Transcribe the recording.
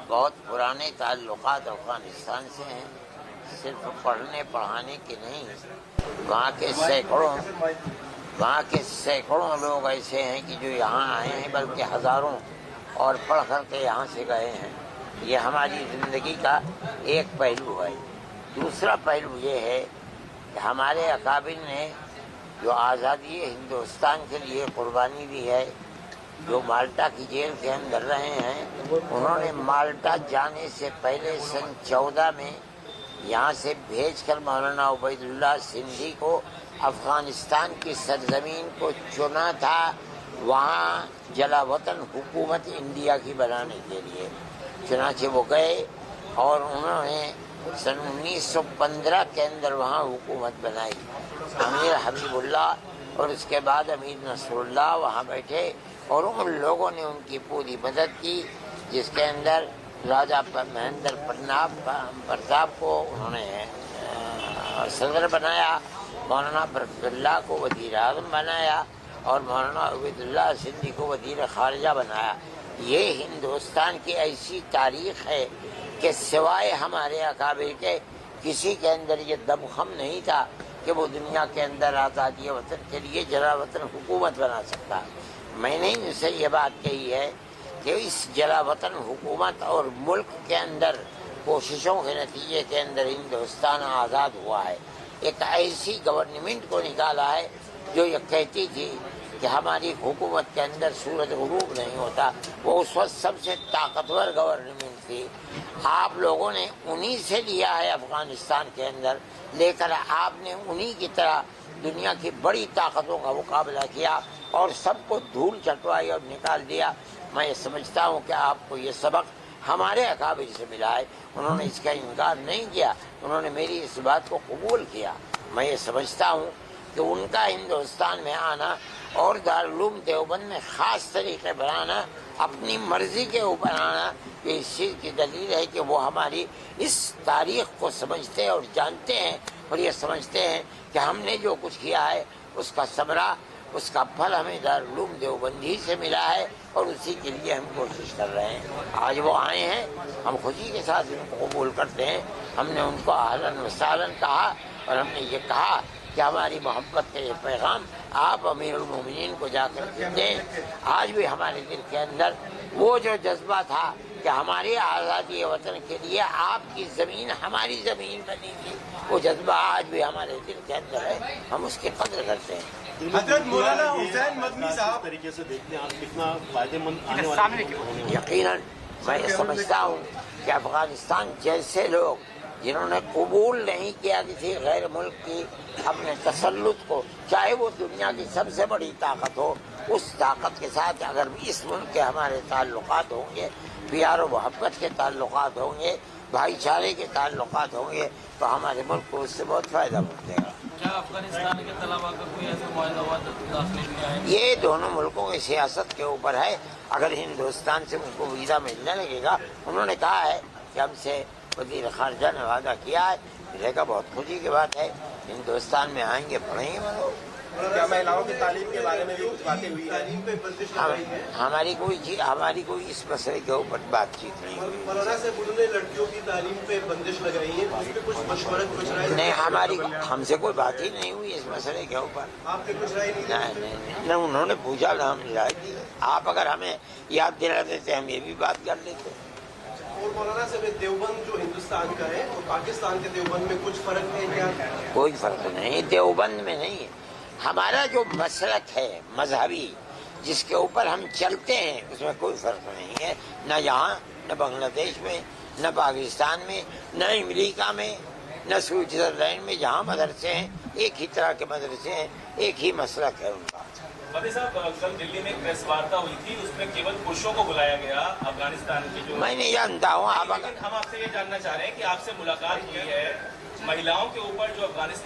بہت پرانے تعلقات افغانستان سے ہیں، صرف پڑھنے پڑھانے کے نہیں، وہاں کے سینکڑوں لوگ ایسے ہیں کہ جو یہاں آئے ہیں، بلکہ ہزاروں اور پڑھ کر کے یہاں سے گئے ہیں۔ یہ ہماری زندگی کا ایک پہلو ہے۔ دوسرا پہلو یہ ہے کہ ہمارے اکابر نے جو آزادی ہندوستان کے لیے قربانی دی ہے، جو مالٹا کی جیل کے اندر رہے ہیں، انہوں نے مالٹا جانے سے پہلے سن 14 میں یہاں سے بھیج کر مولانا عبید اللہ سندھی کو افغانستان کی سرزمین کو چنا تھا، وہاں جلا وطن حکومت انڈیا کی بنانے کے لیے۔ چنانچہ وہ گئے اور انہوں نے سن 1915 کے اندر وہاں حکومت بنائی۔ امیر حبیب اللہ اور اس کے بعد امیر نصر اللہ وہاں بیٹھے اور ان لوگوں نے ان کی پوری مدد کی، جس کے اندر راجہ مہندر پرتاپ کو انہوں نے صدر بنایا، مولانا برکت اللہ کو وزیر اعظم بنایا اور مولانا عبید اللہ سندھی کو وزیر خارجہ بنایا۔ یہ ہندوستان کی ایسی تاریخ ہے کہ سوائے ہمارے اکابر کے کسی کے اندر یہ دمخم نہیں تھا کہ وہ دنیا کے اندر آزادی وطن کے لیے جلا وطن حکومت بنا سکتا۔ میں نے ان سے یہ بات کہی ہے کہ اس جلا وطن حکومت اور ملک کے اندر کوششوں کے نتیجے کے اندر ہندوستان آزاد ہوا ہے۔ ایک ایسی گورنمنٹ کو نکالا ہے جو یہ کہتی تھی کہ ہماری حکومت کے اندر سورج غروب نہیں ہوتا، وہ اس وقت سب سے طاقتور گورنمنٹ تھی۔ آپ لوگوں نے انہی سے لیا ہے افغانستان کے اندر، لے کر آپ نے انہی کی طرح دنیا کی بڑی طاقتوں کا مقابلہ کیا اور سب کو دھول چٹوائی اور نکال دیا۔ میں یہ سمجھتا ہوں کہ آپ کو یہ سبق ہمارے اکابر سے ملا ہے، انہوں نے اس کا انکار نہیں کیا، انہوں نے میری اس بات کو قبول کیا۔ میں یہ سمجھتا ہوں کہ ان کا ہندوستان میں آنا اور دارالعلوم دیوبند میں خاص طریقے بنانا، اپنی مرضی کے اوپر آنا، یہ اس چیز کی دلیل ہے کہ وہ ہماری اس تاریخ کو سمجھتے اور جانتے ہیں اور یہ سمجھتے ہیں کہ ہم نے جو کچھ کیا ہے اس کا ثمرہ، اس کا پھل ہمیں دارالعلوم دیوبند ہی سے ملا ہے اور اسی کے لیے ہم کوشش کر رہے ہیں۔ آج وہ آئے ہیں، ہم خوشی کے ساتھ ان کو قبول کرتے ہیں۔ ہم نے ان کو اہلاً و سہلاً کہا اور ہم نے یہ کہا کہ ہماری محبت کا یہ پیغام آپ امیر المومنین کو جا کر دیں۔ آج بھی ہمارے دل کے اندر وہ جو جذبہ تھا کہ ہماری آزادی وطن کے لیے آپ کی زمین ہماری زمین بنی تھی، وہ جذبہ آج بھی ہمارے دل کے اندر ہے، ہم اس کی قدر کرتے ہیں۔ حضرت مولانا حسین مدنی صاحب طریقے سے دیکھتے ہیں آپ کتنا فائدے مند آنے والے ہیں۔ یقیناً میں یہ سمجھتا ہوں کہ افغانستان جیسے لوگ جنہوں نے قبول نہیں کیا کسی غیر ملک کی اپنے تسلط کو، چاہے وہ دنیا کی سب سے بڑی طاقت ہو، اس طاقت کے ساتھ اگر اس ملک کے ہمارے تعلقات ہوں گے، پیار و محبت کے تعلقات ہوں گے، بھائی چارے کے تعلقات ہوں گے، تو ہمارے ملک کو اس سے بہت فائدہ پہنچے گا۔ کیا افغانستان کے طلبا کا کوئی ایسا معاہدہ ہوا داخلے میں ہے؟ یہ دونوں ملکوں کی سیاست کے اوپر ہے۔ اگر ہندوستان سے ان کو ویزا ملنے لگے گا، انہوں نے کہا ہے کہ ہم سے وزیر خارجہ نے وعدہ کیا ہے، ملے گا، بہت خوشی کی بات ہے۔ ہندوستان میں آئیں گے، پڑھیں گے وہ لوگ۔ کیا مہیلاؤں کی تعلیم کے بارے میں بھی کچھ باتیں ہوئی ہیں؟ ہماری کوئی اس مسئلے کے اوپر بات چیت نہیں ہوئی۔ مولانا صاحب انہوں نے لڑکیوں کی تعلیم پہ بندش لگائی ہے، اس پہ کچھ مشورت کچھ رائے نہیں، ہم سے کوئی بات ہی نہیں ہوئی اس مسئلے کے اوپر۔ آپ نے کچھ رائے نہیں، انہوں نے پوچھا نہ ہم نے رائے دی۔ آپ اگر ہمیں یاد دلا دیتے ہم یہ بھی بات کر لیتے۔ اور مولانا صاحب دیوبند جو ہندوستان کا ہے اور پاکستان کے دیوبند میں کچھ فرق ہے کیا؟ کوئی فرق نہیں، دیوبند میں نہیں ہے۔ ہمارا جو مسلک ہے مذہبی، جس کے اوپر ہم چلتے ہیں، اس میں کوئی فرق نہیں ہے، نہ یہاں، نہ بنگلہ دیش میں، نہ پاکستان میں، نہ امریکہ میں، نہ سوئٹزرلینڈ میں، جہاں مدرسے ہیں ایک ہی طرح کے مدرسے ہیں، ایک ہی مسلک ہے ان کا۔ مدنی صاحب، کل دلی میں ایک پریس وارتا ہوئی تھی، اس میں کیول پروشوں کو بلایا گیا افغانستان کے جو، میں نہیں جانتا ہوں۔ ہم آپ سے یہ جاننا چاہ رہے ہیں کہ آپ سے ملاقات ہوئی ہے، مہیلاؤں کے اوپر جو افغانستان